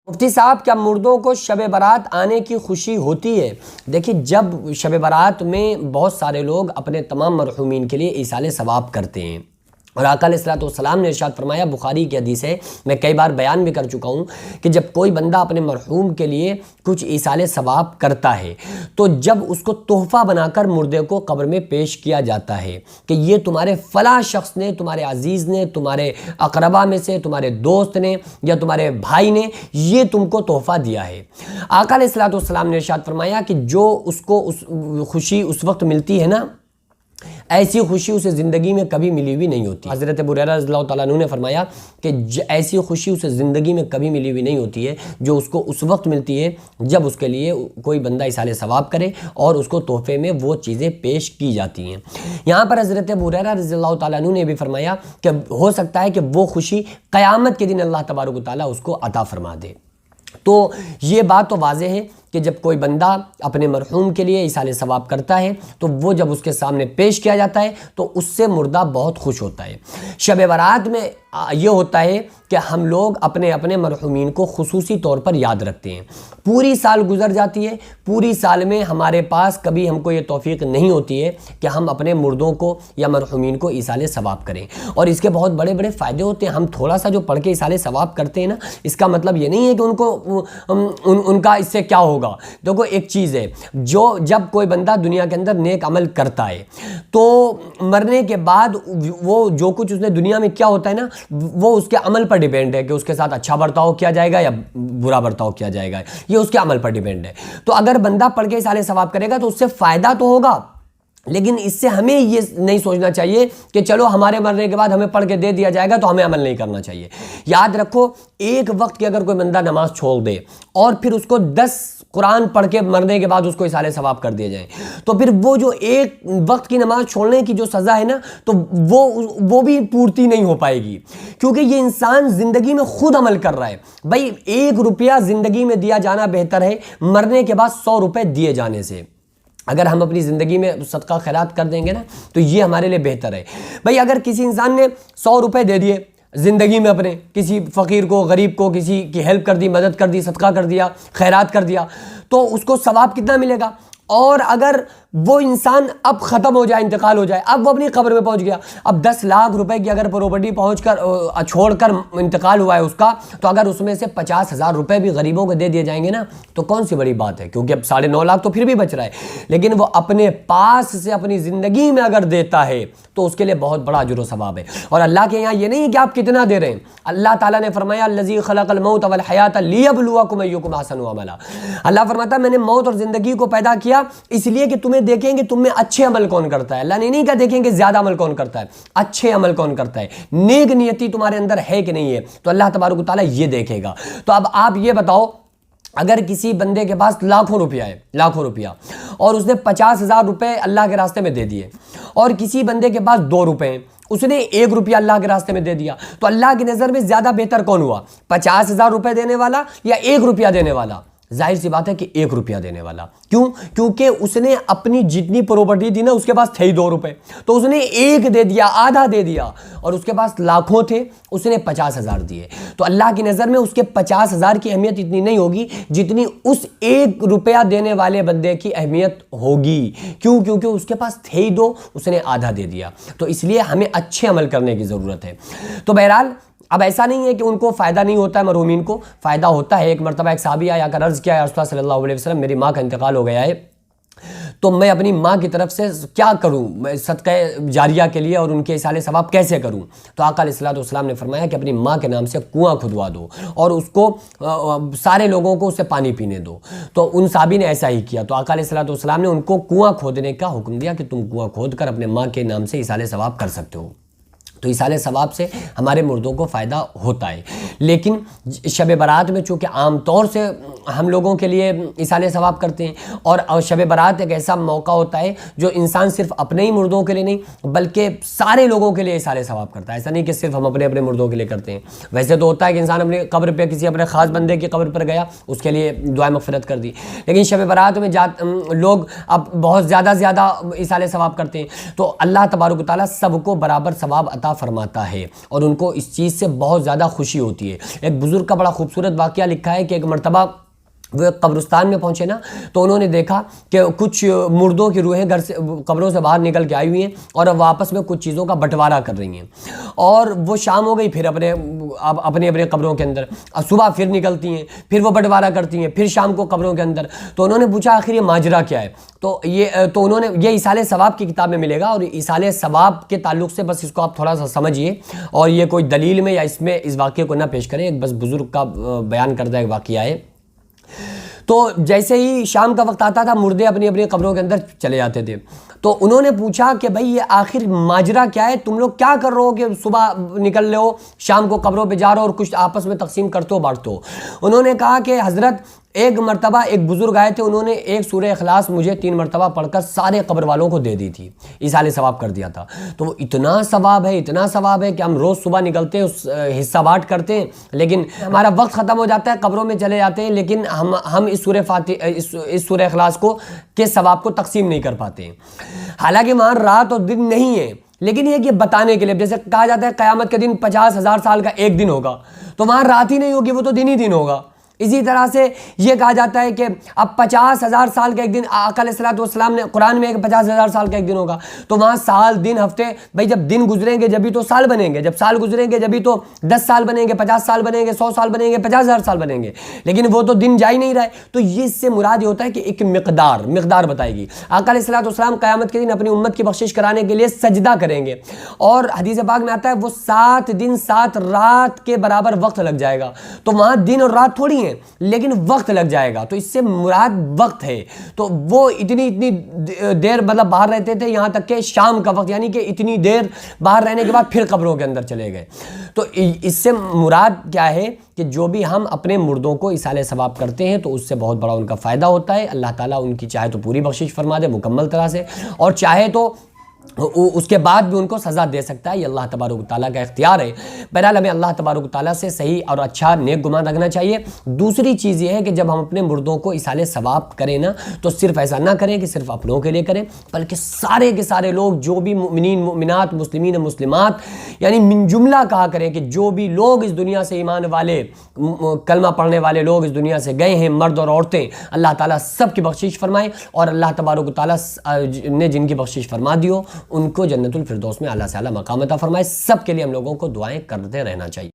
مفتی صاحب کیا مردوں کو شب برات آنے کی خوشی ہوتی ہے؟ دیکھیے جب شب برات میں بہت سارے لوگ اپنے تمام مرحومین کے لیے ایصال ثواب کرتے ہیں، اور آقا علیہ الصلوۃ والسلام نے ارشاد فرمایا، بخاری کی حدیث ہے، میں کئی بار بیان بھی کر چکا ہوں کہ جب کوئی بندہ اپنے مرحوم کے لیے کچھ ایصال ثواب کرتا ہے تو جب اس کو تحفہ بنا کر مردے کو قبر میں پیش کیا جاتا ہے کہ یہ تمہارے فلاں شخص نے، تمہارے عزیز نے، تمہارے اقربا میں سے تمہارے دوست نے یا تمہارے بھائی نے یہ تم کو تحفہ دیا ہے۔ آقا علیہ الصلوۃ والسلام نے ارشاد فرمایا کہ جو اس کو خوشی اس وقت ملتی ہے نا، ایسی خوشی اسے زندگی میں کبھی ملی ہوئی نہیں ہوتی۔ حضرت ابو ہریرہ رضی اللہ تعالیٰ عنہ نے فرمایا کہ ایسی خوشی اسے زندگی میں کبھی ملی ہوئی نہیں ہوتی ہے جو اس کو اس وقت ملتی ہے جب اس کے لیے کوئی بندہ ایصال ثواب کرے اور اس کو تحفے میں وہ چیزیں پیش کی جاتی ہیں۔ یہاں پر حضرت ابو ہریرہ رضی اللہ تعالیٰ عنہ نے بھی فرمایا کہ ہو سکتا ہے کہ وہ خوشی قیامت کے دن اللہ تبارک و تعالیٰ اس کو عطا فرما دے۔ تو یہ بات تو واضح ہے کہ جب کوئی بندہ اپنے مرحوم کے لیے ایصال ثواب کرتا ہے تو وہ جب اس کے سامنے پیش کیا جاتا ہے تو اس سے مردہ بہت خوش ہوتا ہے۔ شب برات میں یہ ہوتا ہے کہ ہم لوگ اپنے اپنے مرحومین کو خصوصی طور پر یاد رکھتے ہیں۔ پوری سال گزر جاتی ہے، پوری سال میں ہمارے پاس کبھی ہم کو یہ توفیق نہیں ہوتی ہے کہ ہم اپنے مردوں کو یا مرحومین کو ایصال ثواب کریں، اور اس کے بہت بڑے بڑے فائدے ہوتے ہیں۔ ہم تھوڑا سا جو پڑھ کے ایصال ثواب کرتے ہیں نا، اس کا مطلب یہ نہیں ہے کہ ان کا اس سے کیا ہوگا۔ دیکھو ایک چیز ہے، جب کوئی بندہ دنیا کے اندر نیک عمل کرتا ہے تو مرنے کے بعد وہ جو کچھ اس نے دنیا میں کیا ہوتا ہے نا، وہ اس کے عمل پر ڈیپینڈ ہے کہ اس کے ساتھ اچھا برتاؤ کیا جائے گا یا برا برتاؤ کیا جائے گا، یہ اس کے عمل پر ڈیپینڈ ہے۔ تو اگر بندہ پڑھ کے ایصال ثواب کرے گا تو اس سے فائدہ تو ہوگا، لیکن اس سے ہمیں یہ نہیں سوچنا چاہیے کہ چلو ہمارے مرنے کے بعد ہمیں پڑھ کے دے دیا جائے گا تو ہمیں عمل نہیں کرنا چاہیے۔ یاد رکھو، ایک وقت کی اگر کوئی بندہ نماز چھوڑ دے اور پھر اس کو 10 قرآن پڑھ کے مرنے کے بعد اس کو ایصال ثواب کر دیا جائے تو پھر وہ جو ایک وقت کی نماز چھوڑنے کی جو سزا ہے نا، تو وہ بھی پورتی نہیں ہو پائے گی، کیونکہ یہ انسان زندگی میں خود عمل کر رہا ہے۔ بھائی 1 روپیہ زندگی میں دیا جانا بہتر ہے مرنے کے بعد 100 روپے دیے جانے سے۔ اگر ہم اپنی زندگی میں صدقہ خیرات کر دیں گے نا تو یہ ہمارے لیے بہتر ہے۔ بھائی اگر کسی انسان نے 100 روپے دے دیے زندگی میں، اپنے کسی فقیر کو، غریب کو، کسی کی ہیلپ کر دی، مدد کر دی، صدقہ کر دیا، خیرات کر دیا، تو اس کو ثواب کتنا ملے گا؟ اور اگر وہ انسان اب ختم ہو جائے، انتقال ہو جائے، اب وہ اپنی قبر میں پہنچ گیا، اب 10 لاکھ روپے کی اگر پراپرٹی چھوڑ کر انتقال ہوا ہے اس کا، تو اگر اس میں سے 50,000 روپے بھی غریبوں کو دے دیے جائیں گے نا تو کون سی بڑی بات ہے، کیونکہ اب 9.5 لاکھ تو پھر بھی بچ رہا ہے۔ لیکن وہ اپنے پاس سے اپنی زندگی میں اگر دیتا ہے تو اس کے لیے بہت بڑا اجر و ثواب ہے۔ اور اللہ کے یہاں یہ نہیں ہے کہ آپ کتنا دے رہے ہیں، اللہ تعالیٰ نے فرمایا الذی خلق الموت والحیات لیبلوکم ایکم احسن عملا۔ اللہ فرماتا ہے میں نے موت اور زندگی کو پیدا کیا اس لیے کہ تمہیں دیکھیں کہ تم میں اچھے عمل کون کرتا ہے۔ اللہ نے نہیں کہا دیکھیں کہ زیادہ عمل کون کرتا ہے، اچھے عمل کون کرتا ہے، نیک نیتی تمہارے اندر ہے کہ نہیں ہے، تو اللہ تبارک و تعالیٰ یہ دیکھے گا۔ تو اب آپ یہ بتاؤ، اگر کسی بندے کے پاس لاکھوں روپیہ ہے، لاکھوں روپیہ، اور اس نے 50,000 روپے اللہ کے راستے میں دے دیے، اور کسی بندے کے پاس 2 روپے ہیں، اس نے 1 روپیہ اللہ کے راستے میں دے دیا، تو اللہ کی نظر میں زیادہ بہتر کون ہوا، 50,000 روپے دینے والا یا 1 روپیہ دینے والا؟ ظاہر سی بات ہے کہ 1 روپیہ دینے والا۔ کیوں؟ کیونکہ اس نے اپنی جتنی پراپرٹی تھی نا، اس کے پاس تھے 2 روپے، تو اس نے 1 دے دیا، آدھا دے دیا، اور اس کے پاس لاکھوں تھے، اس نے 50,000 دیے۔ تو اللہ کی نظر میں اس کے 50,000 کی اہمیت اتنی نہیں ہوگی جتنی اس 1 روپیہ دینے والے بندے کی اہمیت ہوگی۔ کیوں؟ کیونکہ اس کے پاس تھے ہی 2، اس نے آدھا دے دیا۔ تو اس لیے ہمیں اچھے عمل کرنے کی ضرورت ہے۔ تو بہرحال اب ایسا نہیں ہے کہ ان کو فائدہ نہیں ہوتا ہے، مرحومین کو فائدہ ہوتا ہے۔ ایک مرتبہ ایک صحابی آیا کر عرض کیا، یا رسول اللہ صلی اللہ علیہ وسلم میری ماں کا انتقال ہو گیا ہے، تو میں اپنی ماں کی طرف سے کیا کروں، میں صدقہ جاریہ کے لیے اور ان کے ایصال ثواب کیسے کروں؟ تو آقا علیہ الصلوۃ والسلام نے فرمایا کہ اپنی ماں کے نام سے کنواں کھدوا دو اور اس کو سارے لوگوں کو اس سے پانی پینے دو۔ تو ان صحابی نے ایسا ہی کیا، تو آقا علیہ الصلوۃ والسلام نے ان کو کنواں کھودنے کا حکم دیا کہ تم کنواں کھود کر اپنے ماں کے نام سے ایصال ثواب کر سکتے ہو۔ تو ایصال ثواب سے ہمارے مردوں کو فائدہ ہوتا ہے، لیکن شب برات میں چونکہ عام طور سے ہم لوگوں کے لیے ایصال ثواب کرتے ہیں، اور شب برات ایک ایسا موقع ہوتا ہے جو انسان صرف اپنے ہی مردوں کے لیے نہیں بلکہ سارے لوگوں کے لیے ایصال ثواب کرتا ہے۔ ایسا نہیں کہ صرف ہم اپنے اپنے مردوں کے لیے کرتے ہیں، ویسے تو ہوتا ہے کہ انسان اپنی قبر پہ کسی اپنے خاص بندے کی قبر پر گیا، اس کے لیے دعائیں مغفرت کر دی، لیکن شب برات میں لوگ اب بہت زیادہ ایصال ثواب کرتے ہیں، تو اللہ تبارک و تعالیٰ سب کو برابر ثواب عطا عطا فرماتا ہے اور ان کو اس چیز سے بہت زیادہ خوشی ہوتی ہے۔ ایک بزرگ کا بڑا خوبصورت واقعہ لکھا ہے کہ ایک مرتبہ وہ ایک قبرستان میں پہنچے نا، تو انہوں نے دیکھا کہ کچھ مردوں کی روحیں گھر سے قبروں سے باہر نکل کے آئی ہوئی ہیں اور اب آپس میں کچھ چیزوں کا بٹوارا کر رہی ہیں، اور وہ شام ہو گئی، پھر اپنے قبروں کے اندر، صبح پھر نکلتی ہیں، پھر وہ بٹوارا کرتی ہیں، پھر شام کو قبروں کے اندر۔ تو انہوں نے پوچھا آخر یہ ماجرا کیا ہے؟ تو انہوں نے یہ ایصال ثواب کی کتاب میں ملے گا، اور ایصال ثواب کے تعلق سے بس اس کو آپ تھوڑا سا سمجھیے، اور یہ کوئی دلیل میں یا اس واقعے کو نہ پیش کریں، ایک بس بزرگ کا بیان کردہ ایک واقعہ ہے۔ تو جیسے ہی شام کا وقت آتا تھا، مردے اپنی اپنی قبروں کے اندر چلے جاتے تھے، تو انہوں نے پوچھا کہ بھائی یہ آخر ماجرا کیا ہے؟ تم لوگ کیا کر رہے ہو کہ صبح نکل رہے ہو، شام کو قبروں پہ جا رہے ہو اور کچھ آپس میں تقسیم کرتے ہو بانٹتے ہو؟ انہوں نے کہا کہ حضرت ایک مرتبہ ایک بزرگ آئے تھے، انہوں نے ایک سورہ اخلاص مجھے 3 مرتبہ پڑھ کر سارے قبر والوں کو دے دی تھی، ایصال ثواب کر دیا تھا۔ تو وہ اتنا ثواب ہے کہ ہم روز صبح نکلتے ہیں، حصہ بانٹ کرتے ہیں، لیکن ہمارا وقت ختم ہو جاتا ہے، قبروں میں چلے جاتے ہیں، لیکن ہم اس سورہ اخلاص کے ثواب کو تقسیم نہیں کر پاتے ہیں۔ حالانکہ وہاں رات اور دن نہیں ہے، لیکن یہ بتانے کے لیے، جیسے کہا جاتا ہے قیامت کے دن 50,000 سال کا ایک دن ہوگا، تو وہاں رات ہی نہیں ہوگی، وہ تو دن ہی دن ہوگا۔ اسی طرح سے یہ کہا جاتا ہے کہ اب 50,000 سال کا ایک دن، آقا علیہ الصلوۃ والسلام نے قرآن میں 50,000 سال کا ایک دن ہوگا، تو وہاں سال دن ہفتے، بھائی جب دن گزریں گے جبھی تو سال بنیں گے، جب سال گزریں گے جبھی تو 10 سال بنیں گے، 50 سال بنیں گے، 100 سال بنیں گے، 50,000 سال بنیں گے، لیکن وہ تو دن جا ہی نہیں رہا ہے۔ تو یہ اس سے مراد یہ ہوتا ہے کہ ایک مقدار بتائے گی۔ آقا علیہ الصلوۃ والسلام قیامت کے دن اپنی امت کی بخشش کرانے کے لیے سجدہ کریں گے، اور حدیث پاک میں آتا ہے وہ 7 دن 7 رات کے برابر وقت لگ جائے گا۔ تو وہاں دن اور رات تھوڑی ہیں، لیکن وقت لگ جائے گا، تو اس سے مراد وقت ہے۔ تو وہ اتنی دیر باہر رہتے تھے، یہاں تک کہ شام کا وقت، یعنی کہ اتنی دیر باہر رہنے کے بعد پھر قبروں کے اندر چلے گئے۔ تو اس سے مراد کیا ہے کہ جو بھی ہم اپنے مردوں کو ایصال ثواب کرتے ہیں تو اس سے بہت بڑا ان کا فائدہ ہوتا ہے۔ اللہ تعالیٰ ان کی چاہے تو پوری بخشش فرما دے مکمل طرح سے، اور چاہے تو اس کے بعد بھی ان کو سزا دے سکتا ہے، یہ اللہ تبارک و تعالیٰ کا اختیار ہے۔ بہرحال ہمیں اللہ تبارک و تعالیٰ سے صحیح اور اچھا نیک گمان رکھنا چاہیے۔ دوسری چیز یہ ہے کہ جب ہم اپنے مردوں کو ایصال ثواب کریں نا، تو صرف ایسا نہ کریں کہ صرف اپنوں کے لیے کریں، بلکہ سارے کے سارے لوگ، جو بھی مومنین مومنات، مسلمین مسلمات، یعنی من جملہ کہا کریں کہ جو بھی لوگ اس دنیا سے ایمان والے، کلمہ پڑھنے والے لوگ اس دنیا سے گئے ہیں، مرد اور عورتیں، اللہ تعالیٰ سب کی بخشش فرمائے، اور اللہ تبارک و تعالیٰ نے جن کی بخشش فرما دی ہو ان کو جنت الفردوس میں اعلیٰ سے اعلیٰ مقام عطا فرمائے۔ سب کے لیے ہم لوگوں کو دعائیں کرتے رہنا چاہیے۔